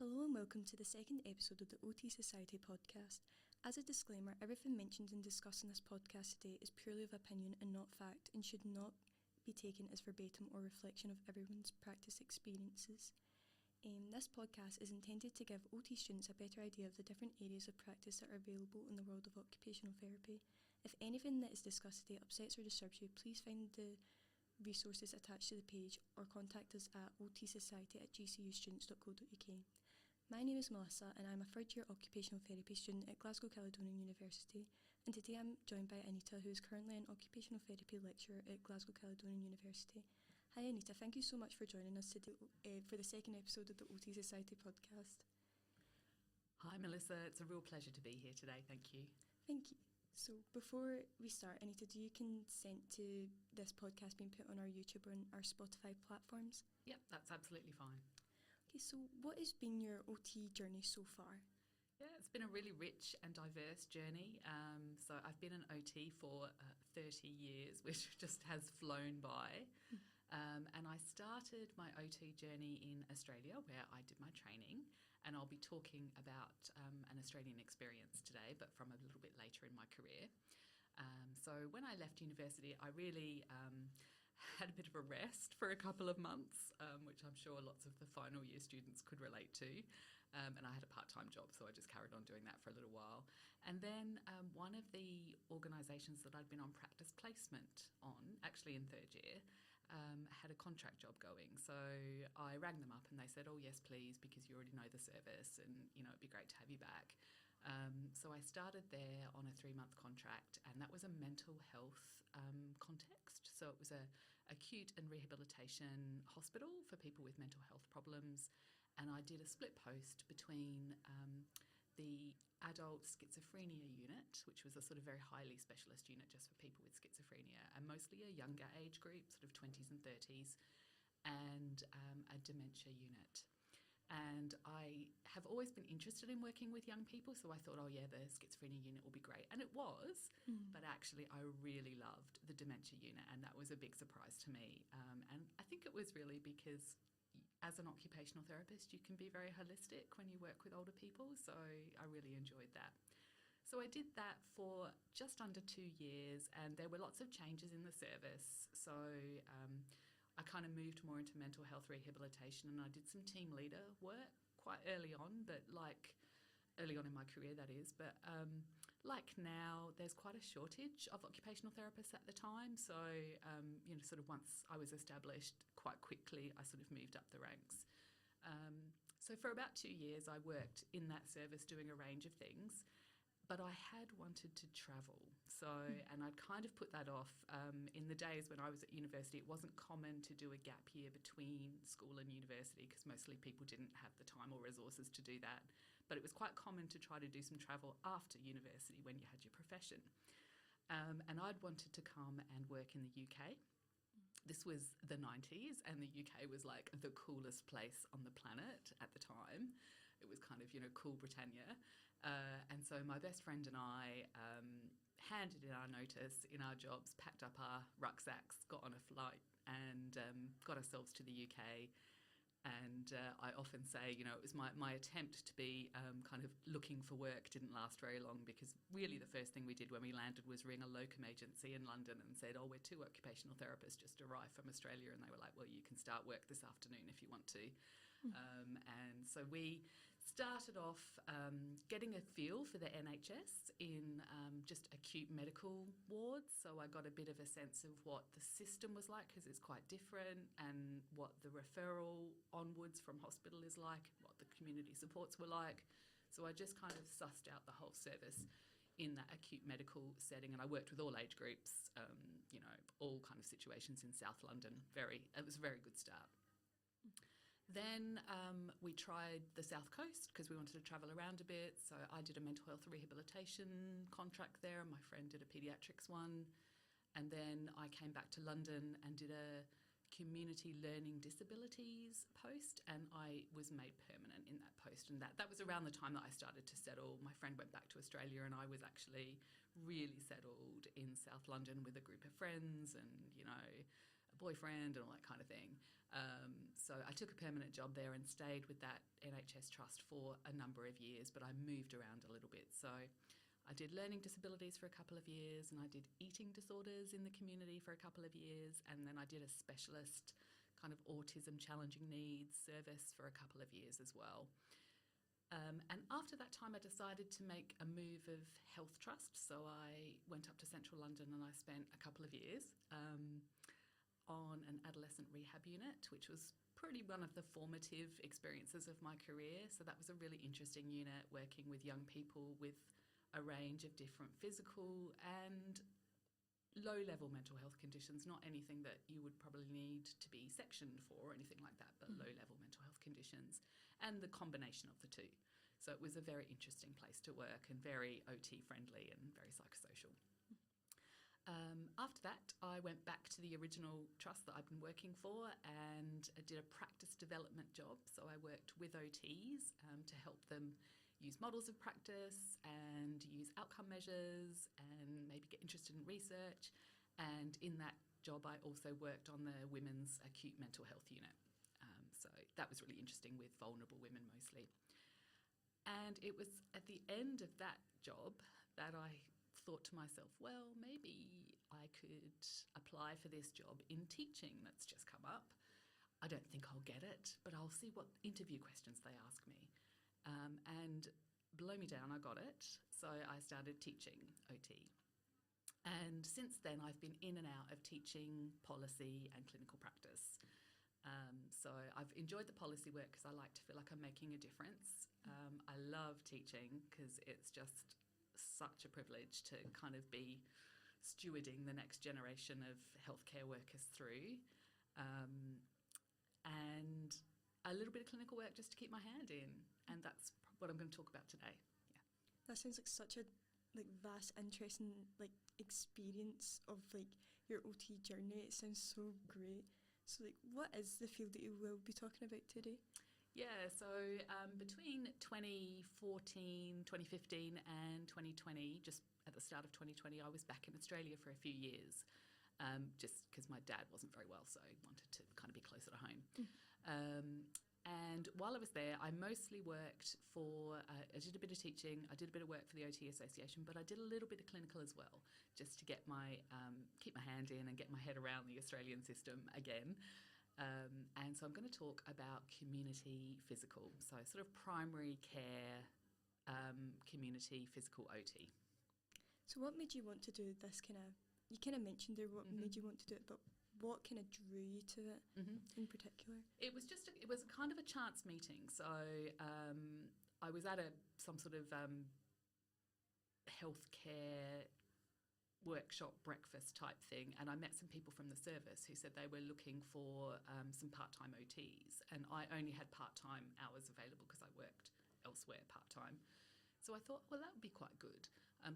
Hello and welcome to the second episode of the OT Society podcast. As a disclaimer, everything mentioned and discussed in this podcast today is purely of opinion and not fact and should not be taken as verbatim or reflection of everyone's practice experiences. This podcast is intended to give OT students a better idea of the different areas of practice that are available in the world of occupational therapy. If anything that is discussed today upsets or disturbs you, please find the resources attached to the page or contact us at otsociety@gcustudents.co.uk. My name is Melissa and I'm a third year occupational therapy student at Glasgow Caledonian University, and today I'm joined by Anita, who is currently an occupational therapy lecturer at Glasgow Caledonian University. Hi Anita, thank you so much for joining us today for the second episode of the OT Society podcast. Hi Melissa, it's a real pleasure to be here today, thank you. Thank you. So before we start, Anita, do you consent to this podcast being put on our YouTube and our Spotify platforms? Yep, that's absolutely fine. Okay, so what has been your OT journey so far? Yeah, it's been a really rich and diverse journey. So I've been an OT for 30 years, which just has flown by. And I started my OT journey in Australia, where I did my training, and I'll be talking about an Australian experience today, but from a little bit later in my career. So when I left university, I really had a bit of a rest for a couple of months, which I'm sure lots of the final year students could relate to. And I had a part-time job, so I just carried on doing that for a little while. And then one of the organisations that I'd been on practice placement on, actually in third year, had a contract job going. So I rang them up and they said, oh yes please, because you already know the service and it'd be great to have you back. So I started there on a 3-month contract, and that was a mental health context. So it was a acute and rehabilitation hospital for people with mental health problems, and I did a split post between the adult schizophrenia unit, which was a sort of very highly specialist unit just for people with schizophrenia, and mostly a younger age group, sort of 20s and 30s, and a dementia unit. And I have always been interested in working with young people, so I thought, oh yeah, the schizophrenia unit will be great. And it was, but actually I really loved the dementia unit, and that was a big surprise to me. And I think it was really because as an occupational therapist, you can be very holistic when you work with older people, so I really enjoyed that. So I did that for just under 2 years, and there were lots of changes in the service. So I kind of moved more into mental health rehabilitation, and I did some team leader work quite early on, but early on in my career, that is. But like now, there's quite a shortage of occupational therapists at the time. So, sort of once I was established, quite quickly, I sort of moved up the ranks. So for about 2 years, I worked in that service doing a range of things. But I had wanted to travel, and I'd kind of put that off. In the days when I was at university, it wasn't common to do a gap year between school and university because mostly people didn't have the time or resources to do that. But it was quite common to try to do some travel after university when you had your profession. And I'd wanted to come and work in the UK. This was the 90s, and the UK was like the coolest place on the planet at the time. It was kind of, cool Britannia. And so my best friend and I handed in our notice in our jobs, packed up our rucksacks, got on a flight and got ourselves to the UK. And I often say, it was my attempt to be kind of looking for work didn't last very long, because really the first thing we did when we landed was ring a locum agency in London and said, oh, we're 2 occupational therapists just arrived from Australia. And they were like, well, you can start work this afternoon if you want to. And so we started off getting a feel for the NHS in just acute medical wards. So I got a bit of a sense of what the system was like, because it's quite different, and what the referral onwards from hospital is like, what the community supports were like. So I just kind of sussed out the whole service in that acute medical setting, and I worked with all age groups, all kind of situations in South London. It was a very good start. Then we tried the South Coast because we wanted to travel around a bit. So I did a mental health rehabilitation contract there, and my friend did a paediatrics one. And then I came back to London and did a community learning disabilities post, and I was made permanent in that post. And that was around the time that I started to settle. My friend went back to Australia, and I was actually really settled in South London with a group of friends, and, boyfriend and all that kind of thing. So I took a permanent job there and stayed with that NHS trust for a number of years, but I moved around a little bit. So I did learning disabilities for a couple of years, and I did eating disorders in the community for a couple of years, and then I did a specialist kind of autism challenging needs service for a couple of years as well. And after that time, I decided to make a move of health trust. So I went up to central London and I spent a couple of years on an adolescent rehab unit, which was pretty one of the formative experiences of my career. So that was a really interesting unit, working with young people with a range of different physical and low-level mental health conditions, not anything that you would probably need to be sectioned for or anything like that, but low-level mental health conditions, and the combination of the two. So it was a very interesting place to work and very OT friendly and very psychosocial. After that, I went back to the original trust that I'd been working for and did a practice development job. So I worked with OTs to help them use models of practice and use outcome measures and maybe get interested in research. And in that job, I also worked on the women's acute mental health unit. So that was really interesting, with vulnerable women mostly. And it was at the end of that job that I thought to myself, well, maybe I could apply for this job in teaching that's just come up. I don't think I'll get it, but I'll see what interview questions they ask me. And blow me down, I got it. So I started teaching OT. And since then, I've been in and out of teaching policy and clinical practice. So I've enjoyed the policy work because I like to feel like I'm making a difference. I love teaching because it's just such a privilege to kind of be stewarding the next generation of healthcare workers through. And a little bit of clinical work just to keep my hand in. And that's what I'm going to talk about today. Yeah. That sounds like such a vast, interesting experience of your OT journey. It sounds so great. So what is the field that you will be talking about today? Yeah, so between 2015 and 2020, just at the start of 2020, I was back in Australia for a few years, just because my dad wasn't very well, so I wanted to kind of be closer to home. And while I was there, I mostly worked for, I did a bit of teaching, I did a bit of work for the OT Association, but I did a little bit of clinical as well, just to get keep my hand in and get my head around the Australian system again. And so I'm going to talk about community physical, so sort of primary care, community physical OT. So what made you want to do this you kind of mentioned there what made you want to do it, but what kind of drew you to it in particular? It was kind of a chance meeting. So I was at some sort of healthcare workshop breakfast type thing, and I met some people from the service who said they were looking for some part-time OTs, and I only had part-time hours available because I worked elsewhere part-time. So I thought, well, that would be quite good.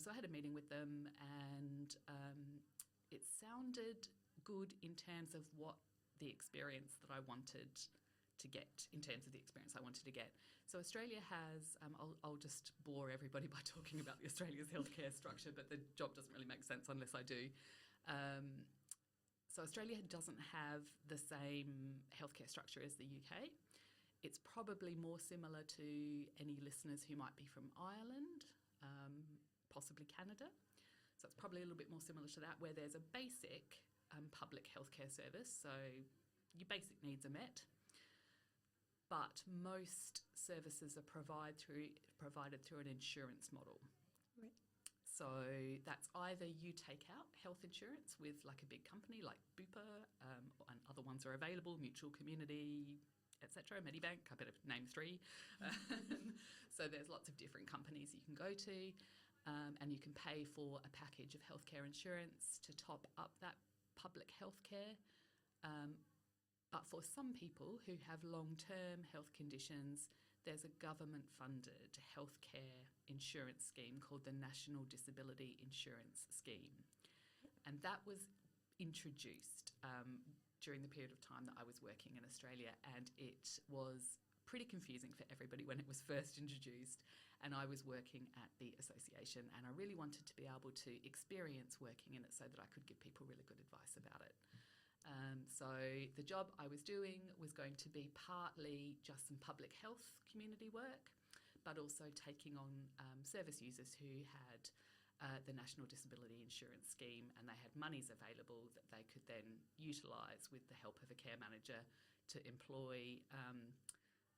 So I had a meeting with them, and it sounded good in terms of what the experience that I wanted to get, in terms of the experience I wanted to get. So Australia has, I'll just bore everybody by talking about the Australia's healthcare structure, but the job doesn't really make sense unless I do. So Australia doesn't have the same healthcare structure as the UK. It's probably more similar to any listeners who might be from Ireland, possibly Canada. So it's probably a little bit more similar to that, where there's a basic public healthcare service, so your basic needs are met. But most services are provided through an insurance model. Right. So that's either you take out health insurance with like a big company like Bupa, and other ones are available, Mutual, Community, etc., Medibank, I better name three. So there's lots of different companies you can go to, and you can pay for a package of healthcare insurance to top up that public healthcare. But for some people who have long-term health conditions, there's a government-funded healthcare insurance scheme called the National Disability Insurance Scheme. And that was introduced during the period of time that I was working in Australia, and it was pretty confusing for everybody when it was first introduced. And I was working at the association, and I really wanted to be able to experience working in it so that I could give people really good advice about it. So the job I was doing was going to be partly just some public health community work, but also taking on service users who had the National Disability Insurance Scheme, and they had monies available that they could then utilise with the help of a care manager to employ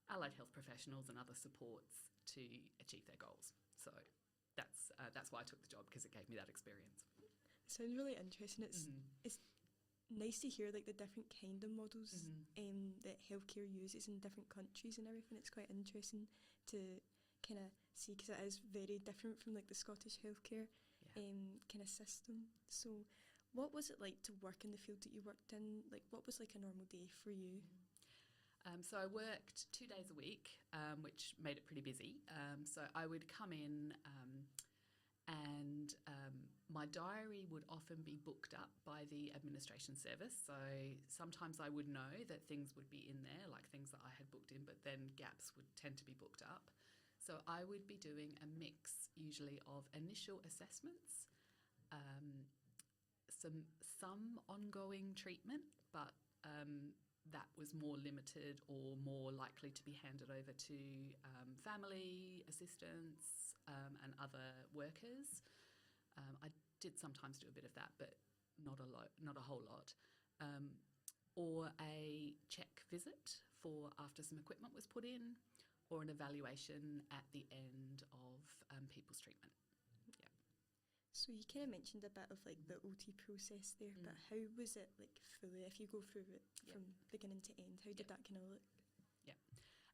allied health professionals and other supports to achieve their goals. So that's why I took the job, because it gave me that experience. Sounds really interesting. It's nice to hear like the different kind of models that healthcare uses in different countries and everything. It's quite interesting to kind of see, because it is very different from like the Scottish healthcare kind of system. So what was it like to work in the field that you worked in? Like, what was like a normal day for you? So I worked 2 days a week, which made it pretty busy. So I would come in and my diary would often be booked up by the administration service. So sometimes I would know that things would be in there, like things that I had booked in, but then gaps would tend to be booked up. So I would be doing a mix usually of initial assessments, some ongoing treatment, but that was more limited or more likely to be handed over to family assistants and other workers. I did sometimes do a bit of that, but not a whole lot. Or a check visit for after some equipment was put in, or an evaluation at the end of people's treatment. Yeah. So you kind of mentioned a bit of like the OT process there, but how was it like fully, if you go through it from beginning to end, how did that kind of look? Yeah.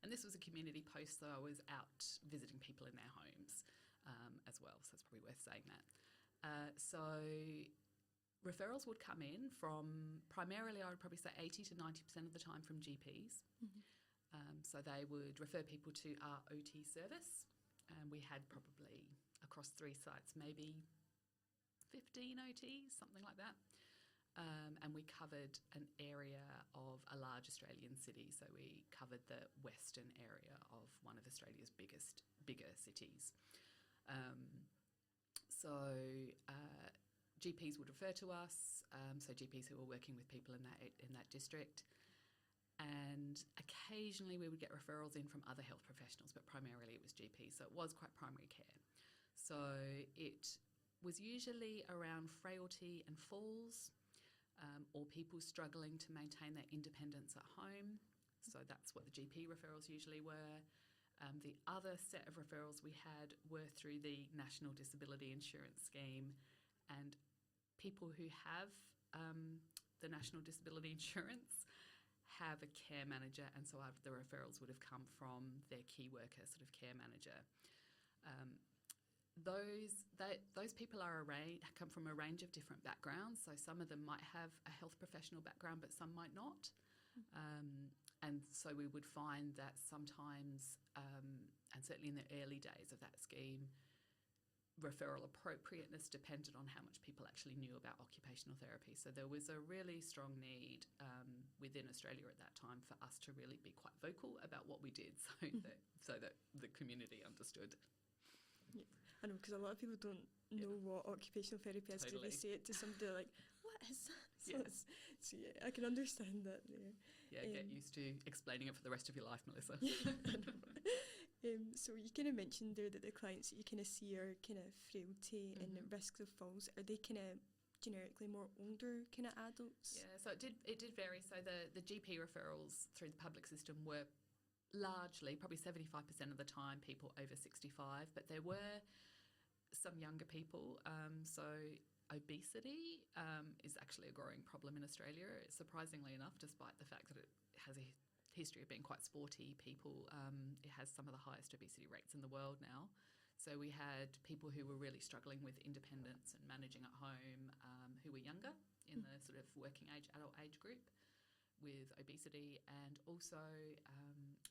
And this was a community post, so I was out visiting people in their homes as well, so it's probably worth saying that. So referrals would come in from, primarily I would probably say 80 to 90% of the time, from GPs. So they would refer people to our OT service, and we had probably across 3 sites maybe 15 OTs, something like that. And we covered an area of a large Australian city, so we covered the western area of one of Australia's bigger cities. So GPs would refer to us, so GPs who were working with people in that district, and occasionally we would get referrals in from other health professionals, but primarily it was GPs, so it was quite primary care. So it was usually around frailty and falls, or people struggling to maintain their independence at home. So that's what the GP referrals usually were. The other set of referrals we had were through the National Disability Insurance Scheme, and people who have the National Disability Insurance have a care manager, and so the referrals would have come from their key worker sort of care manager. Those people come from a range of different backgrounds, so some of them might have a health professional background, but some might not. And so we would find that sometimes, and certainly in the early days of that scheme, referral appropriateness depended on how much people actually knew about occupational therapy. So there was a really strong need within Australia at that time for us to really be quite vocal about what we did, so that the community understood. Yeah, I know, because a lot of people don't know what occupational therapy is. Totally. They say it to somebody like, what is that? So yeah, I can understand that there. Yeah, get used to explaining it for the rest of your life, Melissa. So you kind of mentioned there that the clients that you kind of see are kind of frailty and risks of falls. Are they kind of generically more older kind of adults? Yeah, so it did vary. So the GP referrals through the public system were largely, probably 75% of the time, people over 65, but there were some younger people. So obesity is actually a growing problem in Australia, surprisingly enough, despite the fact that it has a history of being quite sporty people. It has some of the highest obesity rates in the world now. So we had people who were really struggling with independence and managing at home, who were younger in the sort of working age, adult age group, with obesity, and also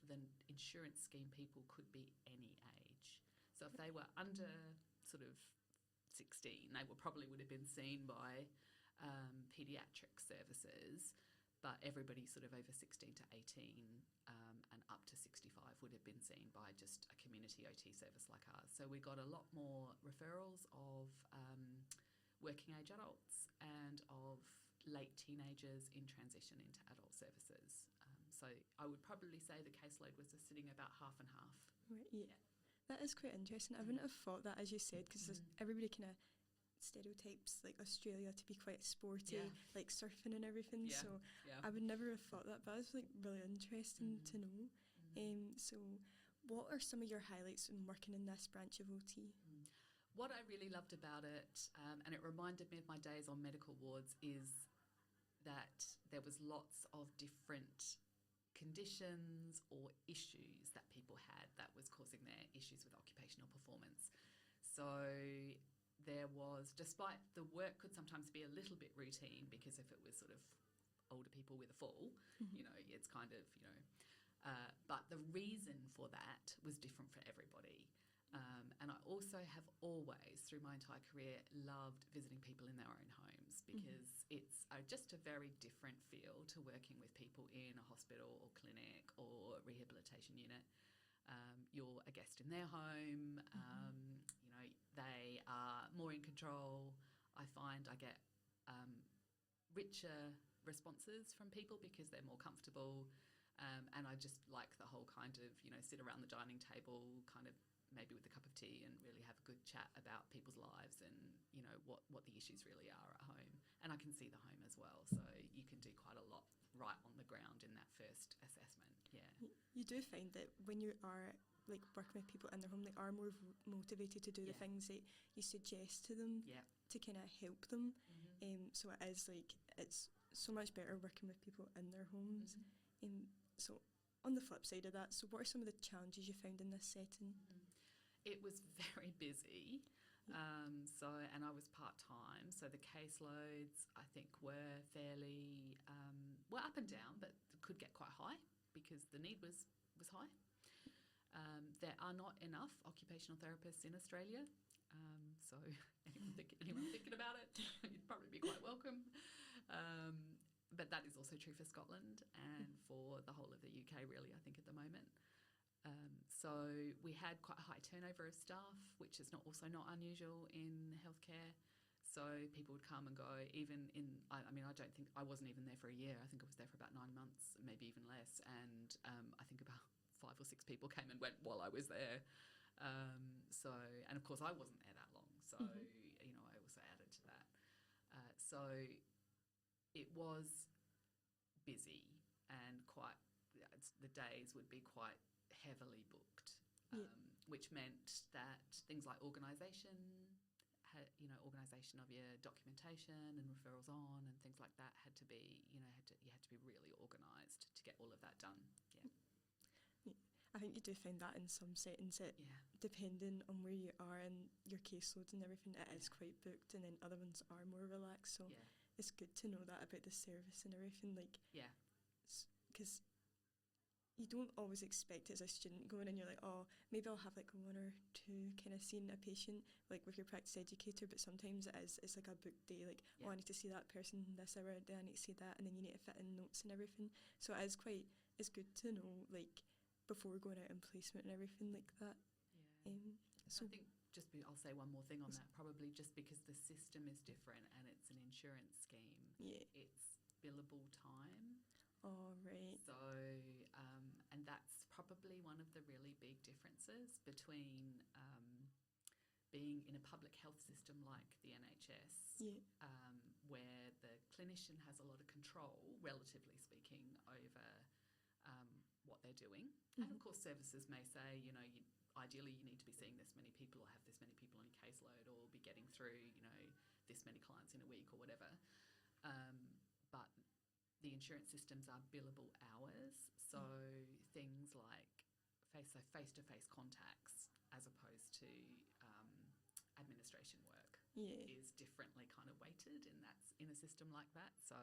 the insurance scheme people could be any age. So if they were under sort of 16, they would have been seen by paediatric services, but everybody sort of over 16 to 18 and up to 65 would have been seen by just a community OT service like ours. So we got a lot more referrals of working age adults and of late teenagers in transition into adult services. So I would probably say the caseload was sitting about half and half. Right, yeah. That is quite interesting. I wouldn't have thought that, as you said, because everybody kind of stereotypes like Australia to be quite sporty, like surfing and everything. So I would never have thought that, but it's like really interesting to know. So what are some of your highlights in working in this branch of OT? What I really loved about it, and it reminded me of my days on medical wards, is that there was lots of different conditions or issues that people had that was causing their issues with occupational performance. So there was, despite the work could sometimes be a little bit routine, because if it was sort of older people with a fall, you know, it's kind of, you know, but the reason for that was different for everybody. And I also have always, through my entire career, loved visiting people in their own homes, because it's just a very different feel to working with people in a hospital or clinic or rehabilitation unit. You're a guest in their home, you know, they are more in control. I find I get richer responses from people because they're more comfortable. And I just like the whole kind of, you know, sit around the dining table, kind of maybe with a cup of tea, and really have a good chat about people's lives and, you know, what the issues really are at home. And I can see the home as well, so you can do quite a lot right on the ground in that first assessment. You do find that when you are like working with people in their home, they are more motivated to do the things that you suggest to them to kind of help them. So it is like, it's so much better working with people in their homes. So on the flip side of that, so what are some of the challenges you found in this setting? It was very busy, and I was part-time, so the caseloads, I think, were fairly, were up and down, but could get quite high because the need was high. There are not enough occupational therapists in Australia, so anyone thinking about it, you'd probably be quite welcome. But that is also true for Scotland and for the whole of the UK, really, I think, at the moment. So we had quite a high turnover of staff, which is also not unusual in healthcare. So people would come and go, even in, I mean, I wasn't even there for a year. I think I was there for about 9 months, maybe even less. And I think about 5 or 6 people came and went while I was there. And of course I wasn't there that long. So, you know, I also added to that. So it was busy and the days would be quite heavily booked, which meant that things like organisation of your documentation and referrals on and things like that had to be, you had to be really organised to get all of that done. I think you do find that in some settings that depending on where you are and your caseloads and everything, it is quite booked, and then other ones are more relaxed. So it's good to know that about the service and everything, like, because you don't always expect it as a student going in, you're like, oh, maybe I'll have like 1 or 2 kind of seeing a patient like with your practice educator, but sometimes it's like a booked day, like, oh, I need to see that person this hour, then I need to see that, and then you need to fit in notes and everything. So it's good to know, like, before going out in placement and everything like that. So I think I'll say one more thing on that, probably just because the system is different and it's an insurance scheme. It's billable time. Oh, right. So, and that's probably one of the really big differences between being in a public health system like the NHS, where the clinician has a lot of control, relatively speaking, over what they're doing. And of course, services may say, you know, ideally you need to be seeing this many people or have this many people on your caseload or be getting through, you know, this many clients in a week or whatever. But the insurance systems are billable hours, so things like face-to-face contacts as opposed to administration work is differently kind of weighted in a system like that. So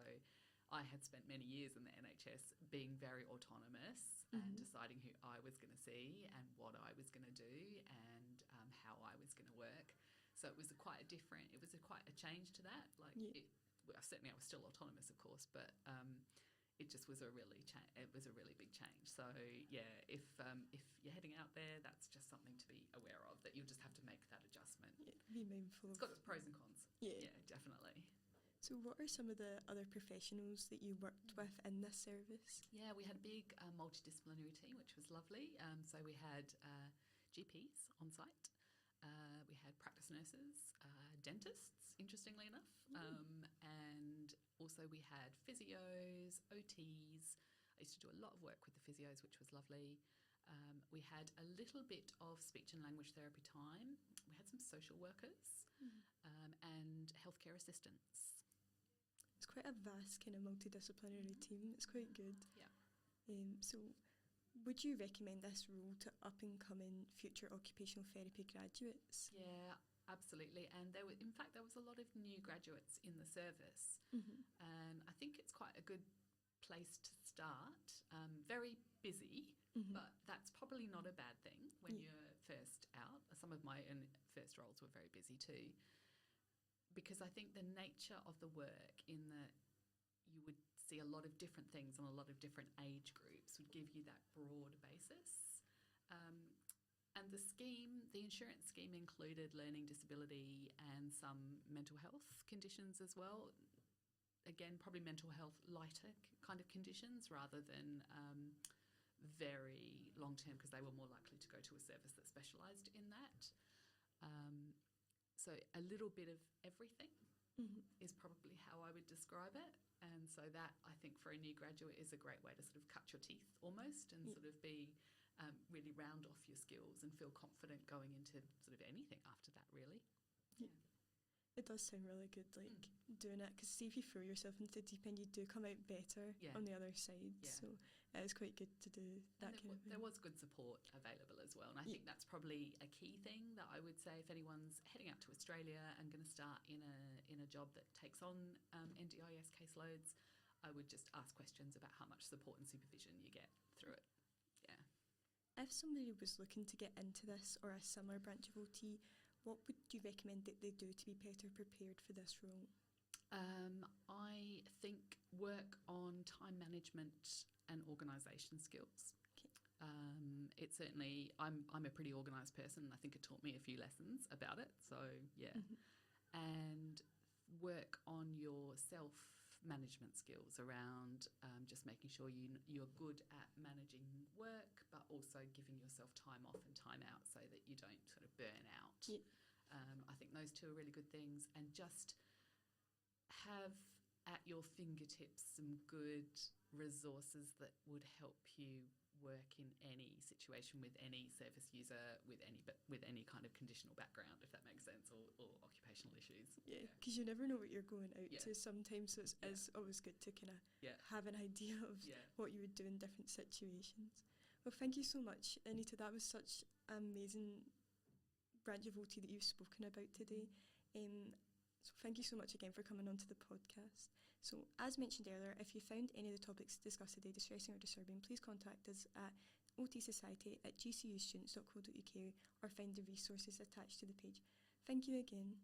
I had spent many years in the NHS being very autonomous and deciding who I was going to see and what I was going to do and how I was going to work. So it was quite a change to that. Like, certainly I was still autonomous, of course, but it just was a really big change. So if you're heading out there, that's just something to be aware of, that you'll just have to make that adjustment. Be mindful. It's got its pros and cons. Yeah, definitely. So what are some of the other professionals that you worked with in this service? Yeah, we had a big multidisciplinary team, which was lovely. So we had GPs on site, we had practice nurses, dentists, interestingly enough, and also we had physios, OTs. I used to do a lot of work with the physios, which was lovely. We had a little bit of speech and language therapy time. We had some social workers and healthcare assistants. It's quite a vast kind of multidisciplinary team. It's quite good. Yeah. So would you recommend this role to up-and-coming future occupational therapy graduates? Yeah, absolutely. And there was a lot of new graduates in the service. And I think it's quite a good place to start. Very busy, but that's probably not a bad thing when you're first out. Some of my first roles were very busy too, because I think the nature of the work, in that you would see a lot of different things and a lot of different age groups, would give you that broad basis. And the insurance scheme included learning disability and some mental health conditions as well. Again, probably mental health lighter kind of conditions rather than very long-term, because they were more likely to go to a service that specialised in that. So a little bit of everything is probably how I would describe it. And so that, I think, for a new graduate is a great way to sort of cut your teeth almost and sort of be really round off your skills and feel confident going into sort of anything after that, really. Yeah. It does sound really good, doing it, because see, if you throw yourself into the deep end, you do come out better on the other side. Yeah. So it is quite good to do that kind of thing. There was good support available as well, and I think that's probably a key thing that I would say if anyone's heading out to Australia and going to start in a job that takes on NDIS caseloads. I would just ask questions about how much support and supervision you get through it. Yeah. If somebody was looking to get into this or a similar branch of OT, what would you recommend that they do to be better prepared for this role? I think work on time management and organisation skills. Okay. It certainly, I'm a pretty organised person, and I think it taught me a few lessons about it. So yeah, and work on your self-management skills around just making sure you're good at managing work, but also giving yourself time off and time out so that you don't sort of burn out. Yeah. I think those two are really good things, and just have at your fingertips some good resources that would help you work in any situation with any service user with any kind of conditional background, if that makes sense, or occupational issues. Yeah, because you never know what you're going out to sometimes, so it's always good to kind of have an idea of what you would do in different situations. Well, thank you so much, Anita. That was such an amazing branch of OT that you've spoken about today. So thank you so much again for coming onto the podcast. So as mentioned earlier, if you found any of the topics discussed today distressing or disturbing, please contact us at otsociety@gcustudents.co.uk or find the resources attached to the page. Thank you again.